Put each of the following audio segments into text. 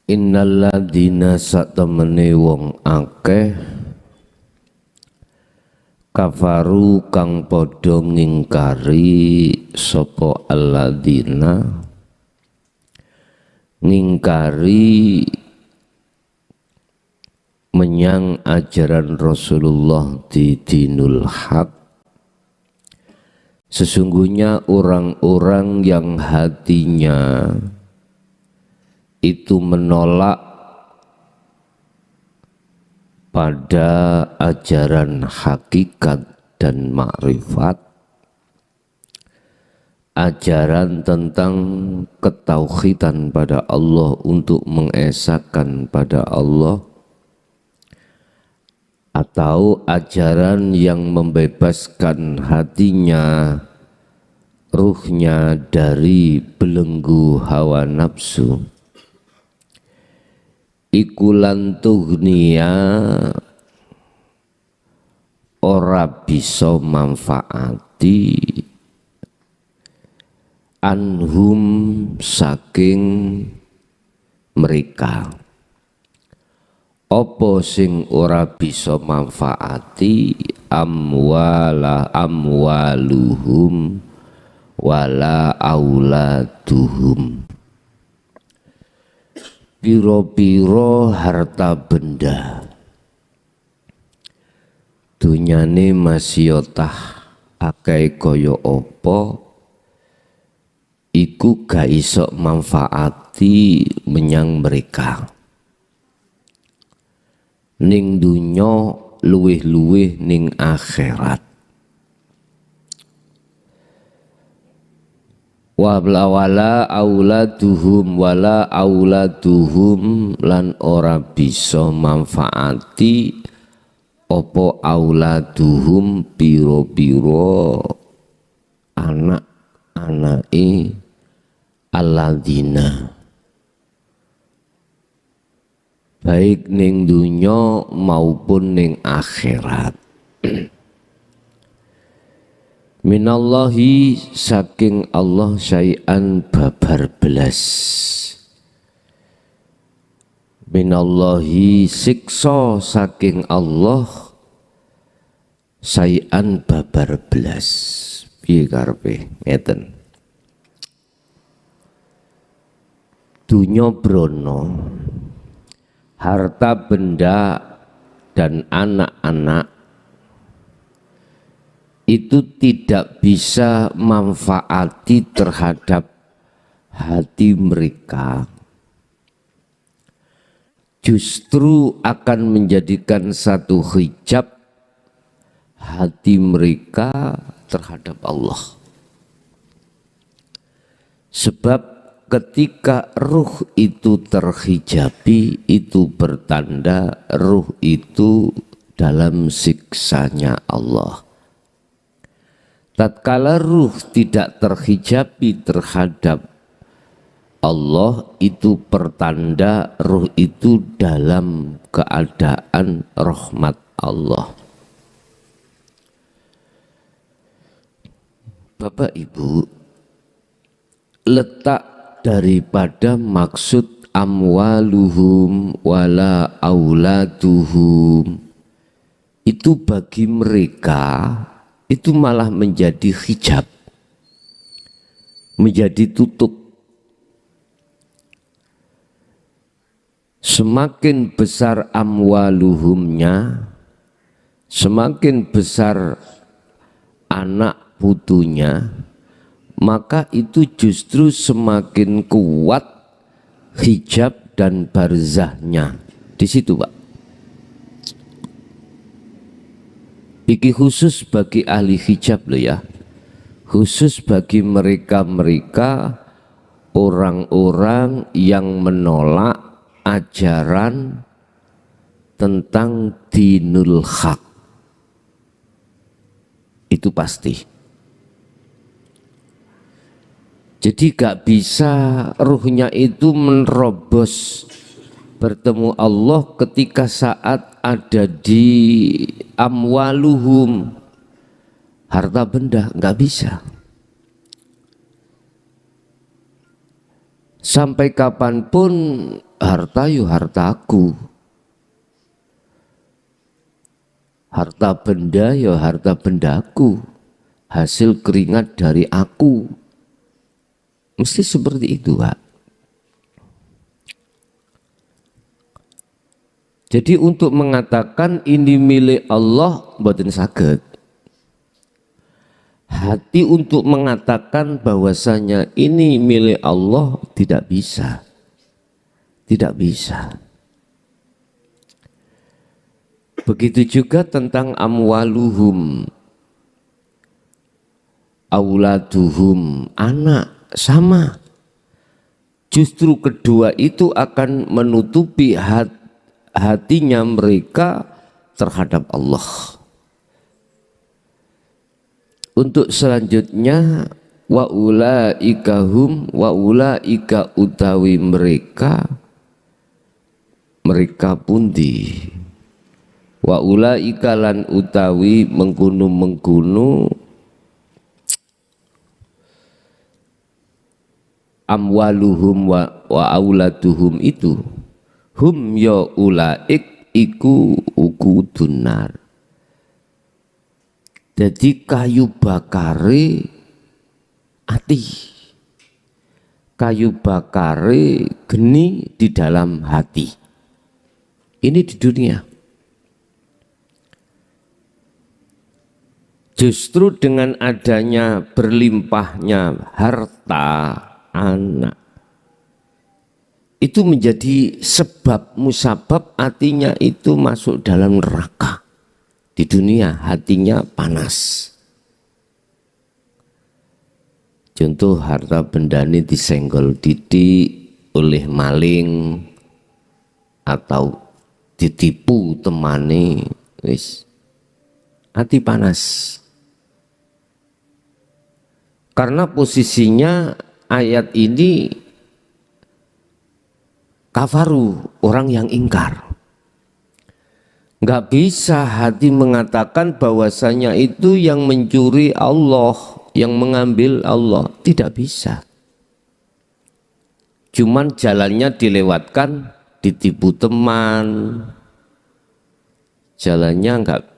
Innalladzina satemene wong akeh kafaru kang padha ngingkari sapa alladzina ngingkari menyang ajaran Rasulullah di dinul haq. Sesungguhnya orang-orang yang hatinya itu menolak pada ajaran hakikat dan makrifat, ajaran tentang ketauhidan pada Allah untuk mengesahkan pada Allah, atau ajaran yang membebaskan hatinya, ruhnya dari belenggu hawa nafsu. Ikulan tughniya ora bisa manfaati anhum saking mereka. Apa sing ora bisa manfaati amwaluhum wala auladuhum, piro-piro harta benda dunyane masiyotah akeh kaya apa iku gak iso manfaati menyang mereka ning dunya luwih-luwih ning akhirat. Wala auladuhum lan ora bisa manfaati opo auladuhum piro-piro anak-anake alladzina, baik ning dunya maupun ning akhirat. Minallahi saking Allah syai'an babar belas. Minallahi siksa saking Allah syai'an babar belas. Piye karepe? Ngeten. Dunya brono, harta benda dan anak-anak itu tidak bisa manfaati terhadap hati mereka, justru akan menjadikan satu hijab hati mereka terhadap Allah. Sebab ketika ruh itu terhijabi, itu bertanda ruh itu dalam siksanya Allah. Tatkala ruh tidak terhijabi terhadap Allah, itu pertanda ruh itu dalam keadaan rahmat Allah. Bapak Ibu, letak daripada maksud amwaluhum wala auladuhum itu bagi mereka itu malah menjadi hijab, menjadi tutup. Semakin besar amwaluhumnya, semakin besar anak putunya, maka itu justru semakin kuat hijab dan barzahnya. Di situ, Pak. Iki khusus bagi ahli hijab loh ya, khusus bagi mereka-mereka orang-orang yang menolak ajaran tentang dinul haq. Itu pasti. Jadi gak bisa ruhnya itu menerobos bertemu Allah ketika saat ada di amwaluhum, harta benda, nggak bisa. Sampai kapanpun harta yo hartaku, harta benda yo harta bendaku, hasil keringat dari aku. Mesti seperti itu, Pak. Jadi untuk mengatakan ini milik Allah mboten saged. Hati untuk mengatakan bahwasanya ini milik Allah tidak bisa. Tidak bisa. Begitu juga tentang amwaluhum, auladuhum, anak, sama. Justru kedua itu akan menutupi hatinya mereka terhadap Allah. Untuk selanjutnya wa ulaika utawi mereka pundi, wa ulaika lan utawi mengkono amwaluhum wa auladuhum itu hum ya ulaik iku dunar. Jadi kayu bakare ati, kayu bakare geni di dalam hati. Ini di dunia. Justru dengan adanya berlimpahnya harta anak, itu menjadi sebab musabab hatinya itu masuk dalam neraka. Di dunia hatinya panas. Contoh harta benda ini disenggol didik oleh maling atau ditipu temani, wis hati panas. Karena posisinya ayat ini kafaru, orang yang ingkar. Nggak bisa hati mengatakan bahwasanya itu yang mencuri Allah, yang mengambil Allah. Tidak bisa. Cuman jalannya dilewatkan, ditipu teman. Jalannya enggak,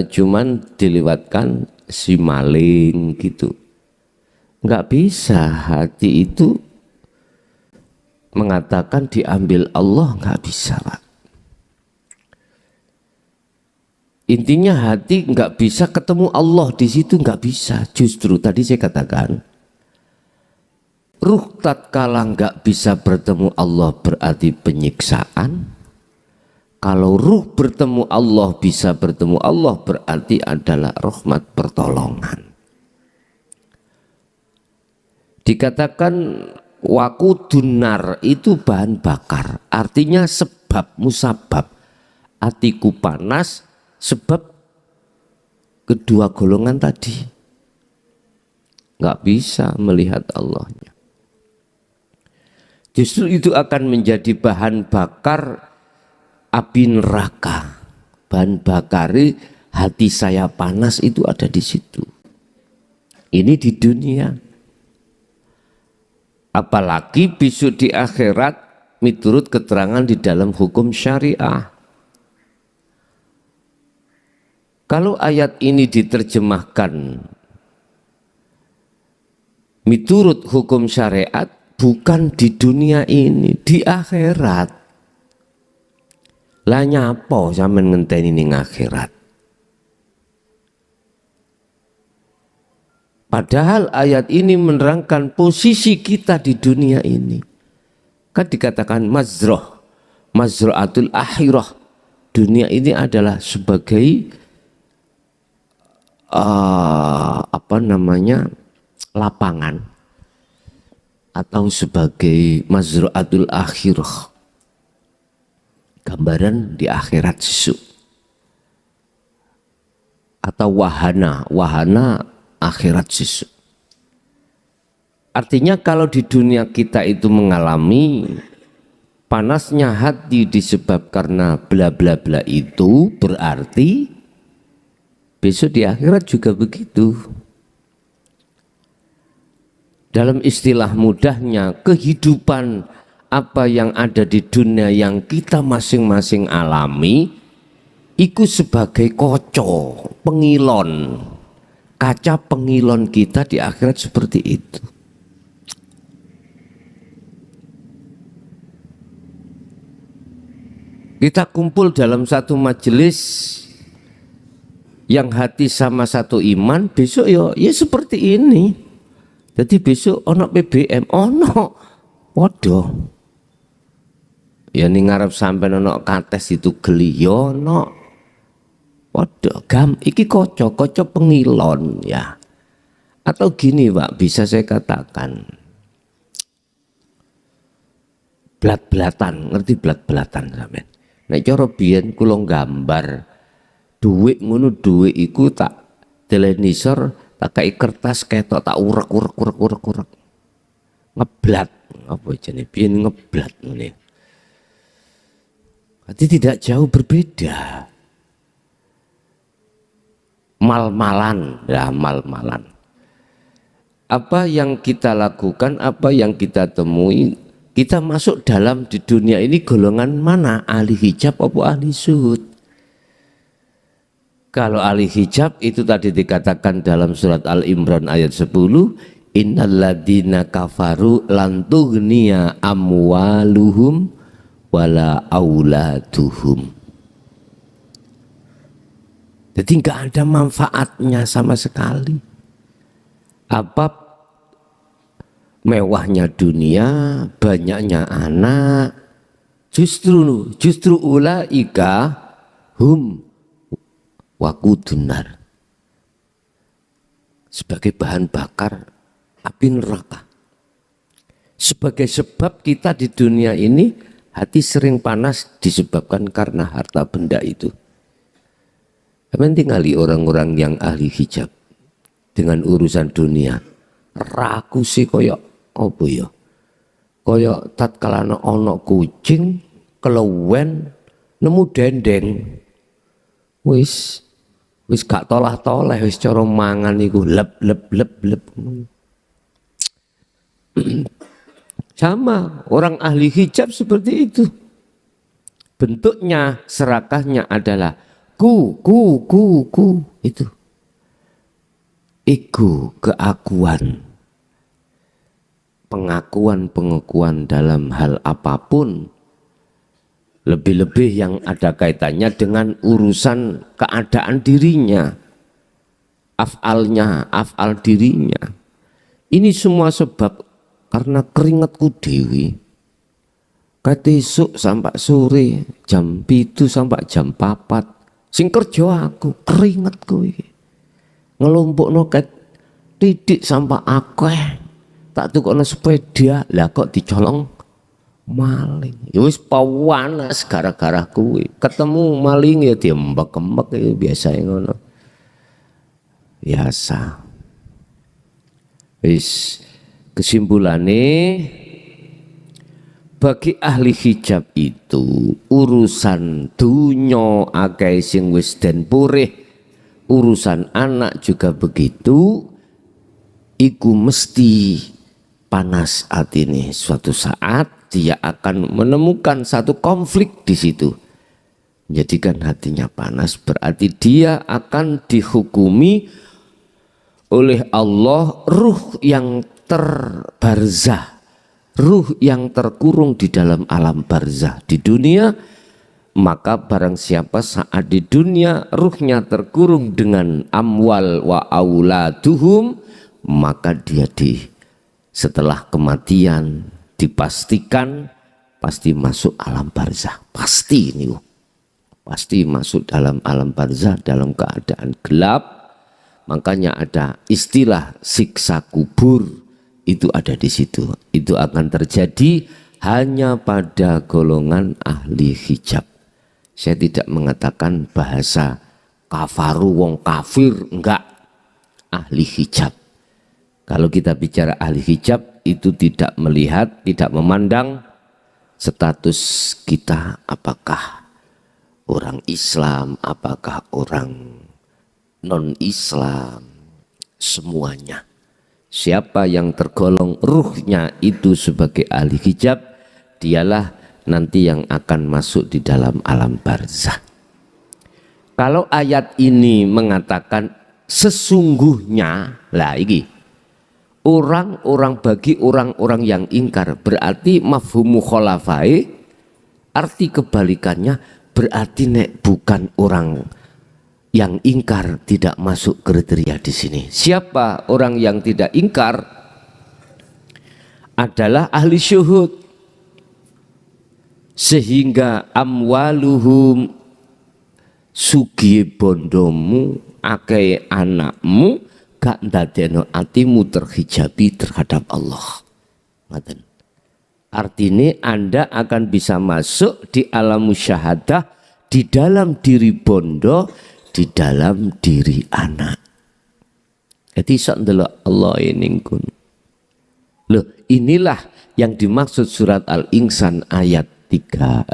cuman dilewatkan si maling gitu. Enggak bisa hati itu mengatakan diambil Allah, enggak bisa, Pak. Intinya hati enggak bisa ketemu Allah di situ, enggak bisa. Justru tadi saya katakan, ruh tatkala enggak bisa bertemu Allah berarti penyiksaan. Kalau ruh bertemu Allah, bisa bertemu Allah berarti adalah rahmat pertolongan. Dikatakan wakudunar itu bahan bakar, artinya sebab musabab. Hatiku panas sebab kedua golongan tadi. Nggak bisa melihat Allahnya. Justru itu akan menjadi bahan bakar api neraka. Bahan bakari hati saya panas itu ada di situ. Ini di dunia. Apalagi besok di akhirat miturut keterangan di dalam hukum syariah. Kalau ayat ini diterjemahkan miturut hukum syariat, bukan di dunia ini, di akhirat. Lah nyapo sampean ngenteni ning akhirat. Padahal ayat ini menerangkan posisi kita di dunia ini. Kan dikatakan mazra'atul akhirah. Dunia ini adalah sebagai lapangan atau sebagai mazra'atul akhirah. Gambaran di akhirat sesuk. Atau wahana akhirat sesuk. Artinya kalau di dunia kita itu mengalami panasnya hati disebabkan karena bla bla bla itu, berarti besok di akhirat juga begitu. Dalam istilah mudahnya, kehidupan apa yang ada di dunia yang kita masing-masing alami, iku sebagai koco, pengilon, kaca pengilon kita di akhirat seperti itu. Kita kumpul dalam satu majelis yang hati sama satu iman, besok ya seperti ini. Jadi besok ono PBM, ono waduh. Ya ning ngarep sampean ono kates itu geli ya ono. Waduh, iki koco pengilon ya. Atau gini Pak, bisa saya katakan blat-blatan, ngerti blat-blatan sampean? Nek cara biyen kula gambar dhuwit ngono, dhuwit iku tak telenisor, tak kai kertas ketok tak urek ngeblat apa jenenge biyen ngeblat ngene. Berarti tidak jauh berbeda. Mal-malan, ya mal-malan. Apa yang kita lakukan, apa yang kita temui, kita masuk dalam di dunia ini golongan mana? Ahli hijab apa ahli zuhud? Kalau ahli hijab itu tadi dikatakan dalam surat Al-Imran ayat 10, innalladzina kafaru lan tughniya amwaluhum wala auladuhum. Jadi enggak ada manfaatnya sama sekali. Apa mewahnya dunia, banyaknya anak, justru ulaika hum wakudunar, sebagai bahan bakar api neraka. Sebagai sebab kita di dunia ini hati sering panas disebabkan karena harta benda itu. Kalian tinggali orang-orang yang ahli hijab dengan urusan dunia, raku sih koyok apa ya? Koyok tatkala ono kucing keluwen nemu dendeng, wis gak tolah-toleh, wis cara mangan iku lep. Sama orang ahli hijab seperti itu. Bentuknya, serakahnya adalah ku itu. Ego, keakuan. Pengakuan dalam hal apapun, lebih-lebih yang ada kaitannya dengan urusan keadaan dirinya, afal dirinya. Ini semua sebab karena keringatku dewi. Katesuk sampai sore, jam 7 sampai jam 4, sing kerja aku keringatku iki. Ngelompokno ket titik sampai akeh. Tak tukokno sepeda, lah kok dicolong maling. Ya wis pawanas gara-gara kuwi. Ketemu maling ya diembek-embek ya biasa ngono. Biasa. Wis kesimpulannya, bagi ahli hijab itu urusan dunya akeh sing wis den purih, urusan anak juga begitu. Iku mesti panas hati ini, suatu saat dia akan menemukan satu konflik di situ. Jadikan hatinya panas, berarti dia akan dihukumi oleh Allah ruh yang terbarzah, ruh yang terkurung di dalam alam barzah di dunia. Maka barang siapa saat di dunia ruhnya terkurung dengan amwal wa auladuhum, maka dia setelah kematian dipastikan pasti masuk alam barzah, pasti ini, pasti masuk dalam alam barzah dalam keadaan gelap. Makanya ada istilah siksa kubur, itu ada di situ. Itu akan terjadi hanya pada golongan ahli hijab. Saya tidak mengatakan bahasa kafaru wong kafir, enggak, ahli hijab. Kalau kita bicara ahli hijab itu tidak melihat, tidak memandang status kita apakah orang Islam, apakah orang non-Islam, semuanya. Siapa yang tergolong ruhnya itu sebagai ahli hijab, dialah nanti yang akan masuk di dalam alam barzah. Kalau ayat ini mengatakan sesungguhnya, lah iki orang-orang, bagi orang-orang yang ingkar, berarti mafhum mukhalafai, arti kebalikannya berarti nek bukan orang yang ingkar tidak masuk kriteria di sini. Siapa orang yang tidak ingkar? Adalah ahli syuhud. Sehingga amwaluhum, sugi bondomu, akeh anakmu gak ndadekno atimu terhijabi terhadap Allah. Ngoten. Artinya Anda akan bisa masuk di alam musyahadah, di dalam diri bondo, di dalam diri anak. Jadi sok ndelok Allah ningkun. Loh, inilah yang dimaksud surat Al-Insan ayat 3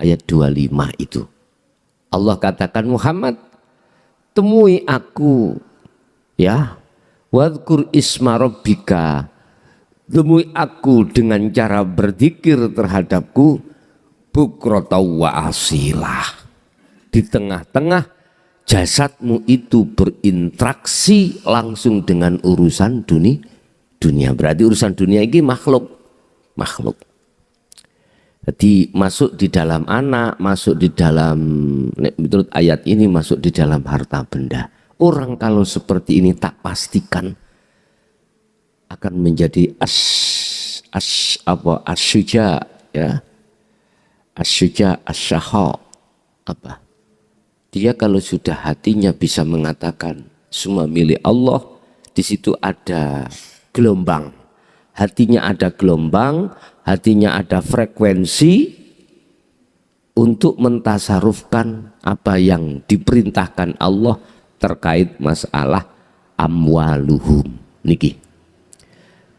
ayat 25 itu. Allah katakan, Muhammad, temui aku ya, wadhkur isma rabbika, temui aku dengan cara berzikir terhadapku bukrata wa asilah. Di tengah-tengah jasadmu itu berinteraksi langsung dengan urusan dunia. Berarti urusan dunia ini makhluk. Jadi masuk di dalam anak, masuk di dalam, menurut ayat ini masuk di dalam harta benda. Orang kalau seperti ini tak pastikan akan menjadi asyuja ya. Asyuja asyaha apa? Dia kalau sudah hatinya bisa mengatakan semua milik Allah, di situ ada gelombang. Hatinya ada gelombang, hatinya ada frekuensi untuk mentasarufkan apa yang diperintahkan Allah terkait masalah amwaluhum niki.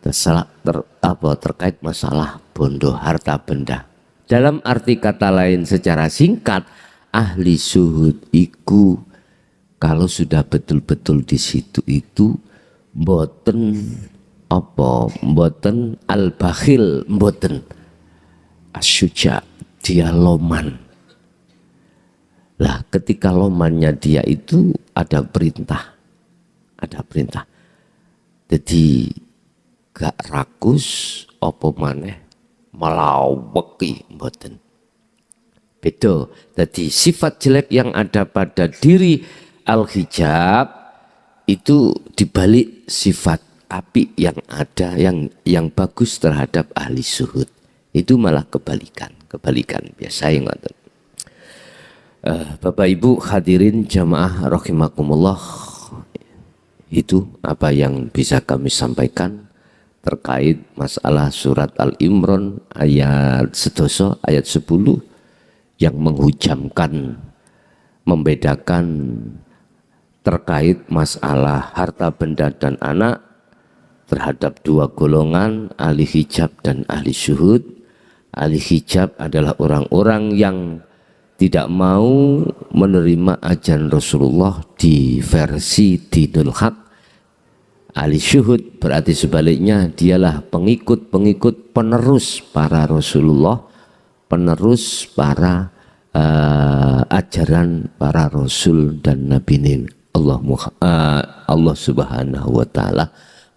Terkait masalah bondo harta benda. Dalam arti kata lain secara singkat, ahli syuhud iku kalau sudah betul-betul di situ itu mboten al-bakhil, mboten asyuja, dia loman. Lah ketika lomannya dia itu ada perintah. Jadi gak rakus apa maneh melaweki, mboten. Beda. Jadi sifat jelek yang ada pada diri al-hijab itu dibalik sifat api yang ada yang bagus terhadap ahli syuhud. Itu malah kebalikan biasa yang ngoten. Bapak Ibu hadirin jamaah rahimakumullah, itu apa yang bisa kami sampaikan terkait masalah surat Al-Imran ayat 11 ayat 10 yang menghujamkan, membedakan terkait masalah harta benda dan anak terhadap dua golongan, ahli hijab dan ahli syuhud. Ahli hijab adalah orang-orang yang tidak mau menerima ajaran Rasulullah di versi dinul haq. Ahli syuhud berarti sebaliknya, dialah pengikut-pengikut penerus para Rasulullah, penerus para ajaran para Rasul dan Nabi Allah Subhanahu wa Ta'ala.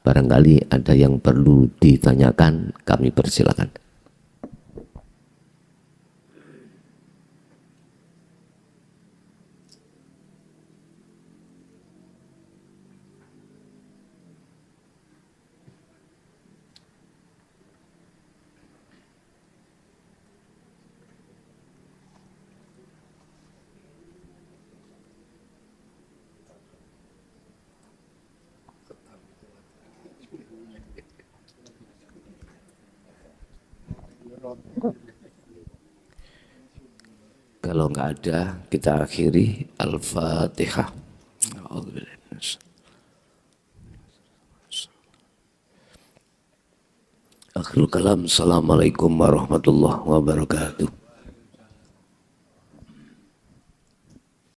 Barangkali ada yang perlu ditanyakan, kami persilakan. Kalau nggak ada, kita akhiri. Al-Fatihah. Akhirul kalam. Assalamualaikum warahmatullahi wabarakatuh.